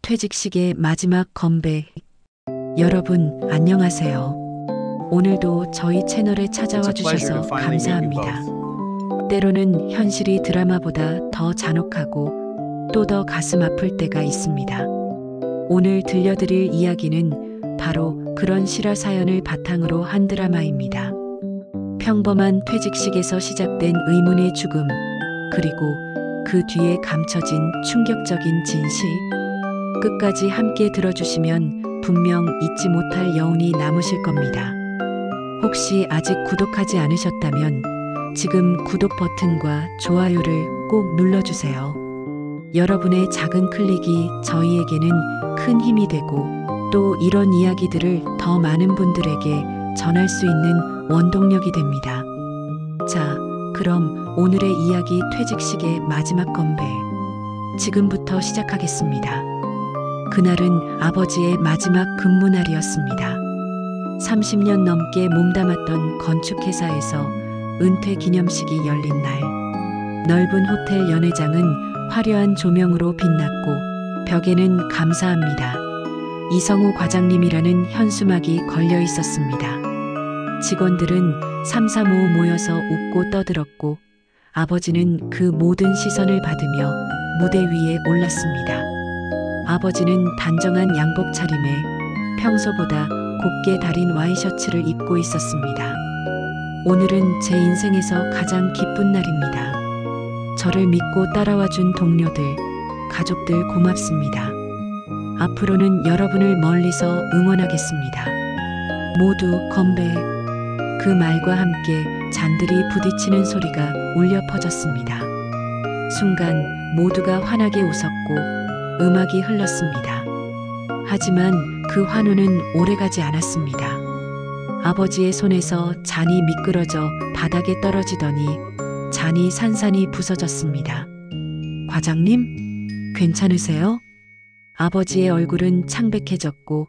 퇴직식의 마지막 건배. 여러분, 안녕하세요. 오늘도 저희 채널에 찾아와 주셔서 감사합니다. 때로는 현실이 드라마보다 더 잔혹하고 또 더 가슴 아플 때가 있습니다. 오늘 들려드릴 이야기는 바로 그런 실화 사연을 바탕으로 한 드라마입니다. 평범한 퇴직식에서 시작된 의문의 죽음, 그리고 그 뒤에 감춰진 충격적인 진실. 끝까지 함께 들어주시면 분명 잊지 못할 여운이 남으실 겁니다. 혹시 아직 구독하지 않으셨다면 지금 구독 버튼과 좋아요를 꼭 눌러주세요. 여러분의 작은 클릭이 저희에게는 큰 힘이 되고 또 이런 이야기들을 더 많은 분들에게 전할 수 있는 원동력이 됩니다. 자, 그럼 오늘의 이야기 퇴직식의 마지막 건배. 지금부터 시작하겠습니다. 그날은 아버지의 마지막 근무날이었습니다. 30년 넘게 몸담았던 건축회사에서 은퇴 기념식이 열린 날. 넓은 호텔 연회장은 화려한 조명으로 빛났고 벽에는 감사합니다. 이성우 과장님이라는 현수막이 걸려 있었습니다. 직원들은 삼삼오오 모여서 웃고 떠들었고 아버지는 그 모든 시선을 받으며 무대 위에 올랐습니다. 아버지는 단정한 양복 차림에 평소보다 곱게 다린 와이셔츠를 입고 있었습니다. 오늘은 제 인생에서 가장 기쁜 날입니다. 저를 믿고 따라와준 동료들, 가족들 고맙습니다. 앞으로는 여러분을 멀리서 응원하겠습니다. 모두 건배. 그 말과 함께 잔들이 부딪히는 소리가 울려 퍼졌습니다. 순간 모두가 환하게 웃었고 음악이 흘렀습니다. 하지만 그 환호는 오래가지 않았습니다. 아버지의 손에서 잔이 미끄러져 바닥에 떨어지더니 잔이 산산이 부서졌습니다. 과장님, 괜찮으세요? 아버지의 얼굴은 창백해졌고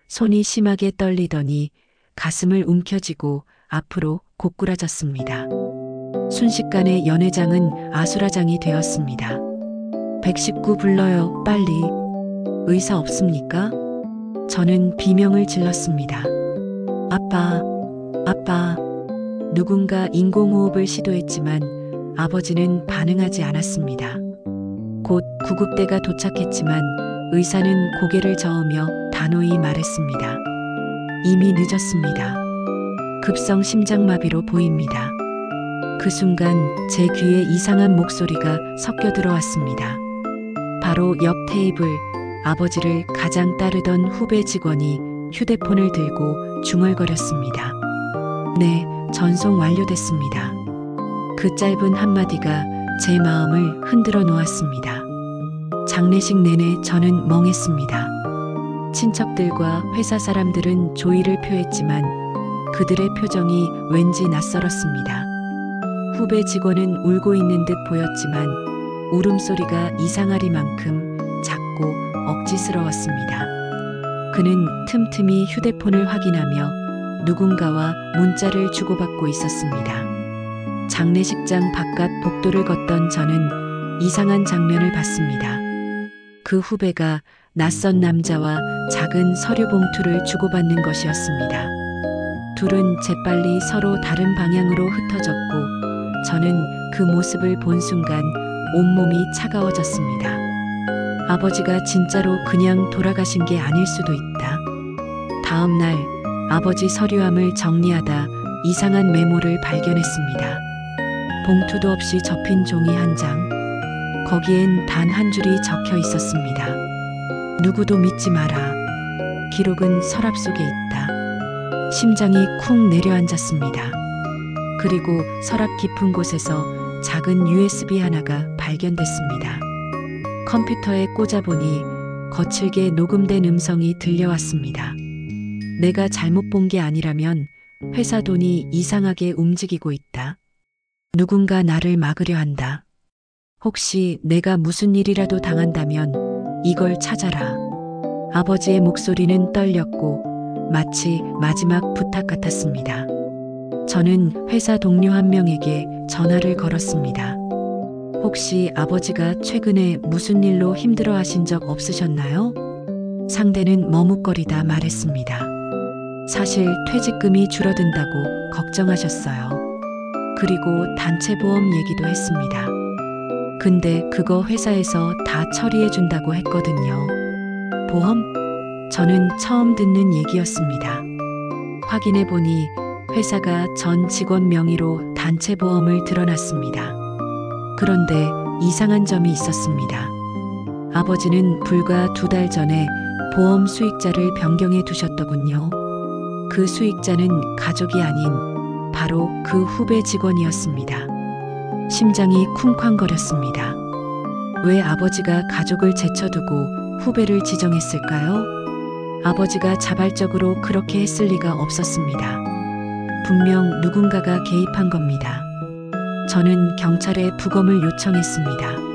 손이 심하게 떨리더니 가슴을 움켜쥐고 앞으로 고꾸라졌습니다. 순식간에 연회장은 아수라장이 되었습니다. 119 불러요, 빨리. 의사 없습니까? 저는 비명을 질렀습니다. 아빠, 아빠. 누군가 인공호흡을 시도했지만 아버지는 반응하지 않았습니다. 곧 구급대가 도착했지만 의사는 고개를 저으며 단호히 말했습니다. 이미 늦었습니다. 급성 심장마비로 보입니다. 그 순간 제 귀에 이상한 목소리가 섞여 들어왔습니다. 바로 옆 테이블, 아버지를 가장 따르던 후배 직원이 휴대폰을 들고 중얼거렸습니다. 네, 전송 완료됐습니다. 그 짧은 한마디가 제 마음을 흔들어 놓았습니다. 장례식 내내 저는 멍했습니다. 친척들과 회사 사람들은 조의를 표했지만 그들의 표정이 왠지 낯설었습니다. 후배 직원은 울고 있는 듯 보였지만 울음소리가 이상하리만큼 작고 억지스러웠습니다. 그는 틈틈이 휴대폰을 확인하며 누군가와 문자를 주고받고 있었습니다. 장례식장 바깥 복도를 걷던 저는 이상한 장면을 봤습니다. 그 후배가 낯선 남자와 작은 서류 봉투를 주고받는 것이었습니다. 둘은 재빨리 서로 다른 방향으로 흩어졌고 저는 그 모습을 본 순간 온몸이 차가워졌습니다. 아버지가 진짜로 그냥 돌아가신 게 아닐 수도 있다. 다음 날 아버지 서류함을 정리하다 이상한 메모를 발견했습니다. 봉투도 없이 접힌 종이 한 장. 거기엔 단 한 줄이 적혀 있었습니다. 누구도 믿지 마라. 기록은 서랍 속에 있다. 심장이 쿵 내려앉았습니다. 그리고 서랍 깊은 곳에서 작은 USB 하나가 발견됐습니다. 컴퓨터에 꽂아보니 거칠게 녹음된 음성이 들려왔습니다. 내가 잘못 본 게 아니라면 회사 돈이 이상하게 움직이고 있다. 누군가 나를 막으려 한다. 혹시 내가 무슨 일이라도 당한다면 이걸 찾아라. 아버지의 목소리는 떨렸고 마치 마지막 부탁 같았습니다. 저는 회사 동료 한 명에게 전화를 걸었습니다. 혹시 아버지가 최근에 무슨 일로 힘들어 하신 적 없으셨나요? 상대는 머뭇거리다 말했습니다. 사실 퇴직금이 줄어든다고 걱정하셨어요. 그리고 단체보험 얘기도 했습니다. 근데 그거 회사에서 다 처리해준다고 했거든요. 보험? 저는 처음 듣는 얘기였습니다. 확인해보니 회사가 전 직원 명의로 단체보험을 들어놨습니다. 그런데 이상한 점이 있었습니다. 아버지는 불과 2달 전에 보험 수익자를 변경해 두셨더군요. 그 수익자는 가족이 아닌 바로 그 후배 직원이었습니다. 심장이 쿵쾅거렸습니다. 왜 아버지가 가족을 제쳐두고 후배를 지정했을까요? 아버지가 자발적으로 그렇게 했을 리가 없었습니다. 분명 누군가가 개입한 겁니다. 저는 경찰에 부검을 요청했습니다.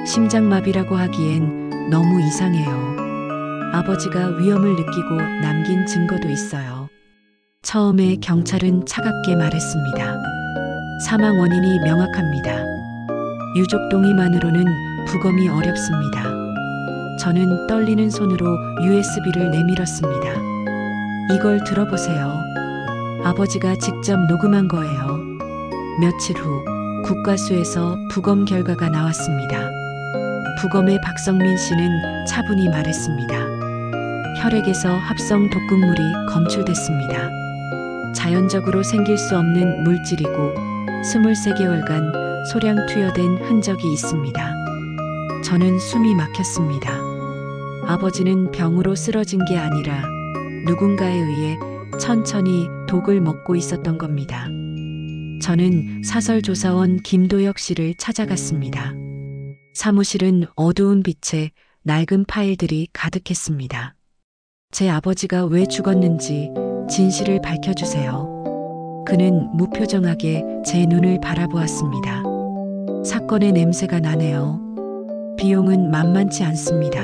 심장마비라고 하기엔 너무 이상해요. 아버지가 위험을 느끼고 남긴 증거도 있어요. 처음에 경찰은 차갑게 말했습니다. 사망 원인이 명확합니다. 유족 동의만으로는 부검이 어렵습니다. 저는 떨리는 손으로 USB를 내밀었습니다. 이걸 들어보세요. 아버지가 직접 녹음한 거예요. 며칠 후 국과수에서 부검 결과가 나왔습니다. 부검의 박성민 씨는 차분히 말했습니다. 혈액에서 합성 독극물이 검출됐습니다. 자연적으로 생길 수 없는 물질이고 23개월간 소량 투여된 흔적이 있습니다. 저는 숨이 막혔습니다. 아버지는 병으로 쓰러진 게 아니라 누군가에 의해 천천히 독을 먹고 있었던 겁니다. 저는 사설조사원 김도혁 씨를 찾아갔습니다. 사무실은 어두운 빛에 낡은 파일들이 가득했습니다. 제 아버지가 왜 죽었는지 진실을 밝혀주세요. 그는 무표정하게 제 눈을 바라보았습니다. 사건의 냄새가 나네요. 비용은 만만치 않습니다.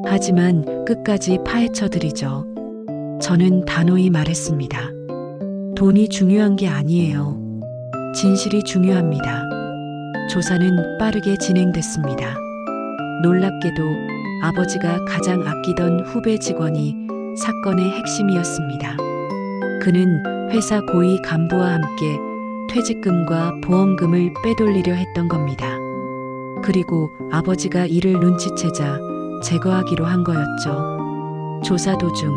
하지만 끝까지 파헤쳐드리죠. 저는 단호히 말했습니다. 돈이 중요한 게 아니에요. 진실이 중요합니다. 조사는 빠르게 진행됐습니다. 놀랍게도 아버지가 가장 아끼던 후배 직원이 사건의 핵심이었습니다. 그는 회사 고위 간부와 함께 퇴직금과 보험금을 빼돌리려 했던 겁니다. 그리고 아버지가 이를 눈치채자 제거하기로 한 거였죠. 조사 도중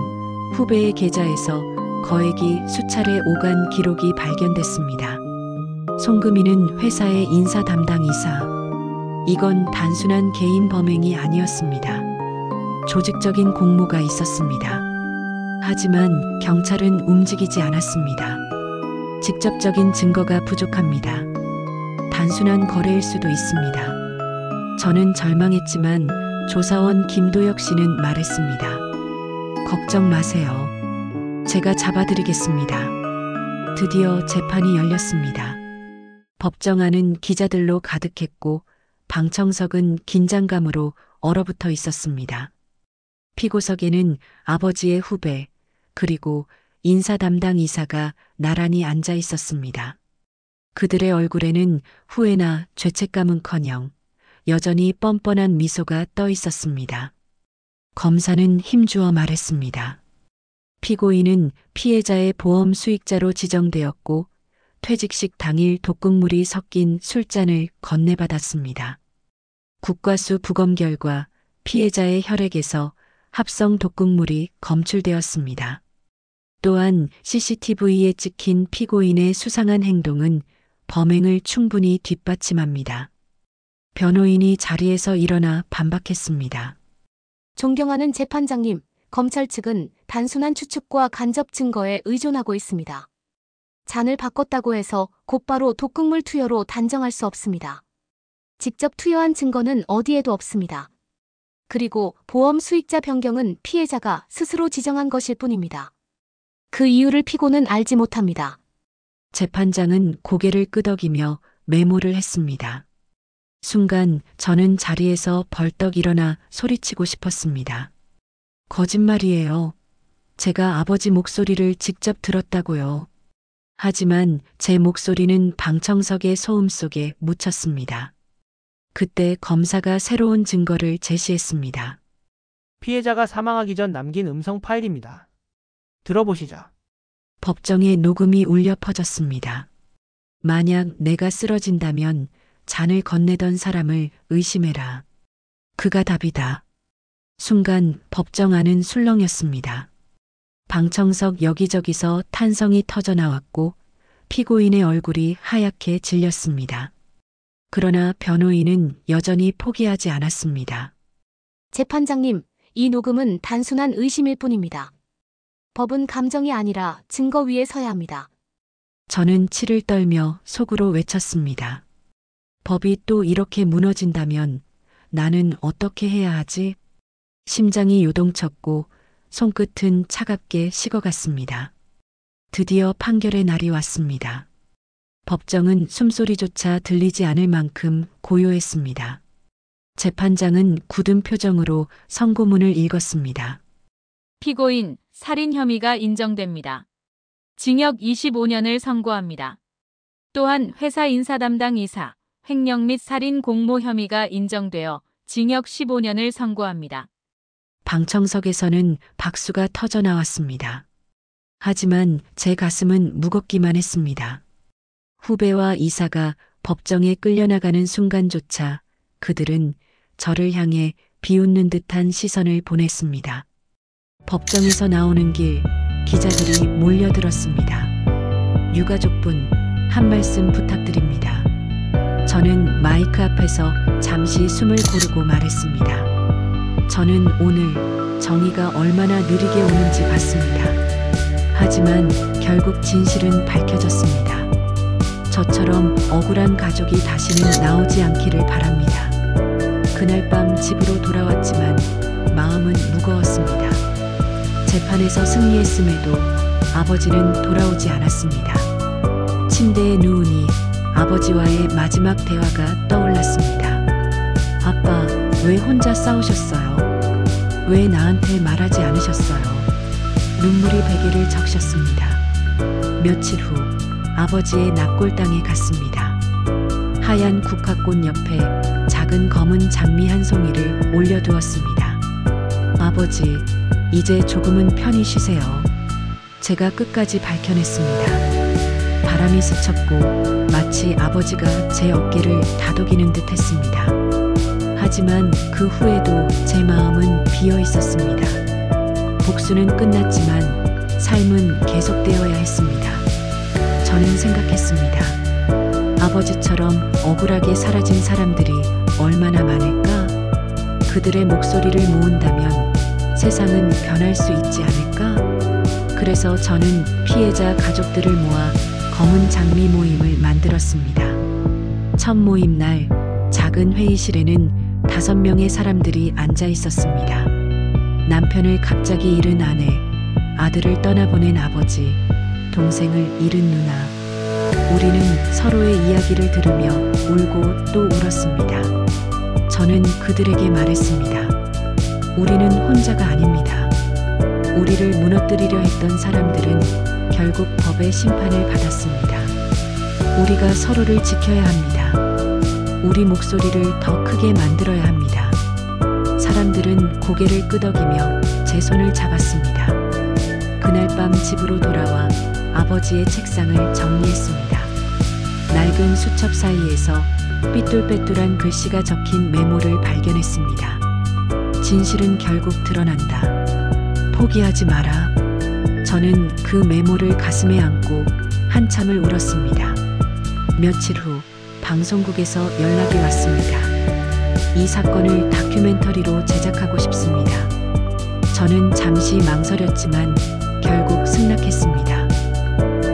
후배의 계좌에서 거액이 수차례 오간 기록이 발견됐습니다. 송금인은 회사의 인사 담당 이사. 이건 단순한 개인 범행이 아니었습니다. 조직적인 공모가 있었습니다. 하지만 경찰은 움직이지 않았습니다. 직접적인 증거가 부족합니다. 단순한 거래일 수도 있습니다. 저는 절망했지만 조사원 김도혁 씨는 말했습니다. 걱정 마세요. 제가 잡아드리겠습니다. 드디어 재판이 열렸습니다. 법정 안은 기자들로 가득했고 방청석은 긴장감으로 얼어붙어 있었습니다. 피고석에는 아버지의 후배 그리고 인사 담당 이사가 나란히 앉아 있었습니다. 그들의 얼굴에는 후회나 죄책감은커녕 여전히 뻔뻔한 미소가 떠 있었습니다. 검사는 힘주어 말했습니다. 피고인은 피해자의 보험 수익자로 지정되었고 퇴직식 당일 독극물이 섞인 술잔을 건네받았습니다. 국과수 부검 결과 피해자의 혈액에서 합성 독극물이 검출되었습니다. 또한 CCTV에 찍힌 피고인의 수상한 행동은 범행을 충분히 뒷받침합니다. 변호인이 자리에서 일어나 반박했습니다. 존경하는 재판장님, 검찰 측은 단순한 추측과 간접 증거에 의존하고 있습니다. 잔을 바꿨다고 해서 곧바로 독극물 투여로 단정할 수 없습니다. 직접 투여한 증거는 어디에도 없습니다. 그리고 보험 수익자 변경은 피해자가 스스로 지정한 것일 뿐입니다. 그 이유를 피고는 알지 못합니다. 재판장은 고개를 끄덕이며 메모를 했습니다. 순간 저는 자리에서 벌떡 일어나 소리치고 싶었습니다. 거짓말이에요. 제가 아버지 목소리를 직접 들었다고요. 하지만 제 목소리는 방청석의 소음 속에 묻혔습니다. 그때 검사가 새로운 증거를 제시했습니다. 피해자가 사망하기 전 남긴 음성 파일입니다. 들어보시죠. 법정에 녹음이 울려 퍼졌습니다. 만약 내가 쓰러진다면 잔을 건네던 사람을 의심해라. 그가 답이다. 순간 법정 안은 술렁였습니다. 방청석 여기저기서 탄성이 터져 나왔고 피고인의 얼굴이 하얗게 질렸습니다. 그러나 변호인은 여전히 포기하지 않았습니다. 재판장님, 이 녹음은 단순한 의심일 뿐입니다. 법은 감정이 아니라 증거 위에 서야 합니다. 저는 치를 떨며 속으로 외쳤습니다. 법이 또 이렇게 무너진다면 나는 어떻게 해야 하지? 심장이 요동쳤고 손끝은 차갑게 식어갔습니다. 드디어 판결의 날이 왔습니다. 법정은 숨소리조차 들리지 않을 만큼 고요했습니다. 재판장은 굳은 표정으로 선고문을 읽었습니다. 피고인, 살인 혐의가 인정됩니다. 징역 25년을 선고합니다. 또한 회사 인사 담당 이사, 횡령 및 살인 공모 혐의가 인정되어 징역 15년을 선고합니다. 방청석에서는 박수가 터져 나왔습니다. 하지만 제 가슴은 무겁기만 했습니다. 후배와 이사가 법정에 끌려나가는 순간조차 그들은 저를 향해 비웃는 듯한 시선을 보냈습니다. 법정에서 나오는 길 기자들이 몰려들었습니다. 유가족분, 한 말씀 부탁드립니다. 저는 마이크 앞에서 잠시 숨을 고르고 말했습니다. 저는 오늘 정의가 얼마나 느리게 오는지 봤습니다. 하지만 결국 진실은 밝혀졌습니다. 저처럼 억울한 가족이 다시는 나오지 않기를 바랍니다. 그날 밤 집으로 돌아왔지만 마음은 무거웠습니다. 재판에서 승리했음에도 아버지는 돌아오지 않았습니다. 침대에 누우니 아버지와의 마지막 대화가 떠올랐습니다. 아빠, 왜 혼자 싸우셨어요? 왜 나한테 말하지 않으셨어요? 눈물이 베개를 적셨습니다. 며칠 후 아버지의 납골당에 갔습니다. 하얀 국화꽃 옆에 작은 검은 장미 한 송이를 올려두었습니다. 아버지, 이제 조금은 편히 쉬세요. 제가 끝까지 밝혀냈습니다. 바람이 스쳤고 마치 아버지가 제 어깨를 다독이는 듯 했습니다. 하지만 그 후에도 제 마음은 비어 있었습니다. 복수는 끝났지만 삶은 계속되어야 했습니다. 저는 생각했습니다. 아버지처럼 억울하게 사라진 사람들이 얼마나 많을까? 그들의 목소리를 모은다면 세상은 변할 수 있지 않을까? 그래서 저는 피해자 가족들을 모아 검은 장미 모임을 만들었습니다. 첫 모임 날 작은 회의실에는 5명의 사람들이 앉아 있었습니다. 남편을 갑자기 잃은 아내, 아들을 떠나보낸 아버지, 동생을 잃은 누나. 우리는 서로의 이야기를 들으며 울고 또 울었습니다. 저는 그들에게 말했습니다. 우리는 혼자가 아닙니다. 우리를 무너뜨리려 했던 사람들은 결국 법의 심판을 받았습니다. 우리가 서로를 지켜야 합니다. 우리 목소리를 더 크게 만들어야 합니다. 사람들은 고개를 끄덕이며 제 손을 잡았습니다. 그날 밤 집으로 돌아와 아버지의 책상을 정리했습니다. 낡은 수첩 사이에서 삐뚤빼뚤한 글씨가 적힌 메모를 발견했습니다. 진실은 결국 드러난다. 포기하지 마라. 저는 그 메모를 가슴에 안고 한참을 울었습니다. 며칠 후 방송국에서 연락이 왔습니다. 이 사건을 다큐멘터리로 제작하고 싶습니다. 저는 잠시 망설였지만 결국 승낙했습니다.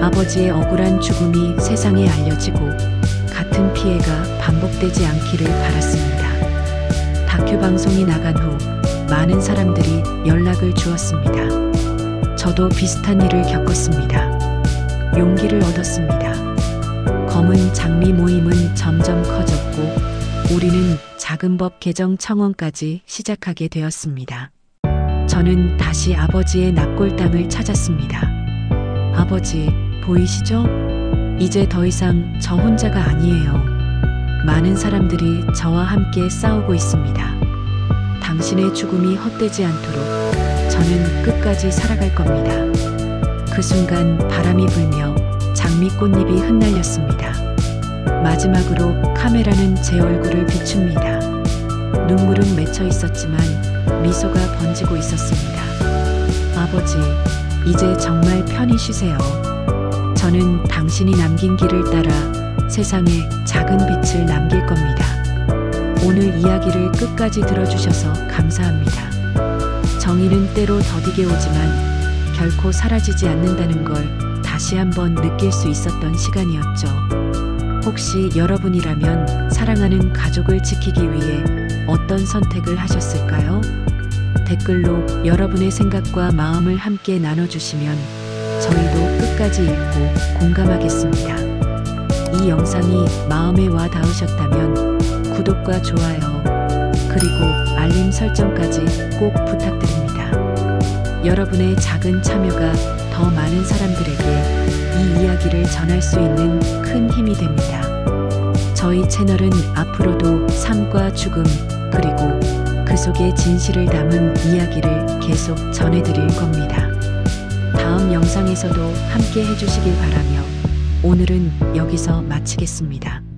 아버지의 억울한 죽음이 세상에 알려지고 같은 피해가 반복되지 않기를 바랐습니다. 다큐 방송이 나간 후 많은 사람들이 연락을 주었습니다. 저도 비슷한 일을 겪었습니다. 용기를 얻었습니다. 검은 장미 모임은 점점 커졌고 우리는 작은 법 개정 청원까지 시작하게 되었습니다. 저는 다시 아버지의 납골당을 찾았습니다. 아버지, 보이시죠? 이제 더 이상 저 혼자가 아니에요. 많은 사람들이 저와 함께 싸우고 있습니다. 당신의 죽음이 헛되지 않도록 저는 끝까지 살아갈 겁니다. 그 순간 바람이 불며 장미꽃잎이 흩날렸습니다. 마지막으로 카메라는 제 얼굴을 비춥니다. 눈물은 맺혀 있었지만 미소가 번지고 있었습니다. 아버지, 이제 정말 편히 쉬세요. 저는 당신이 남긴 길을 따라 세상에 작은 빛을 남길 겁니다. 오늘 이야기를 끝까지 들어주셔서 감사합니다. 정의는 때로 더디게 오지만 결코 사라지지 않는다는 걸 다시 한번 느낄 수 있었던 시간이었죠. 혹시 여러분이라면 사랑하는 가족을 지키기 위해 어떤 선택을 하셨을까요? 댓글로 여러분의 생각과 마음을 함께 나눠주시면 저희도 끝까지 읽고 공감하겠습니다. 이 영상이 마음에 와 닿으셨다면 구독과 좋아요, 그리고 알림 설정까지 꼭 부탁드립니다. 여러분의 작은 참여가 더 많은 사람들에게 이 이야기를 전할 수 있는 큰 힘이 됩니다. 저희 채널은 앞으로도 삶과 죽음, 그리고 그 속의 진실을 담은 이야기를 계속 전해드릴 겁니다. 다음 영상에서도 함께 해주시길 바라며 오늘은 여기서 마치겠습니다.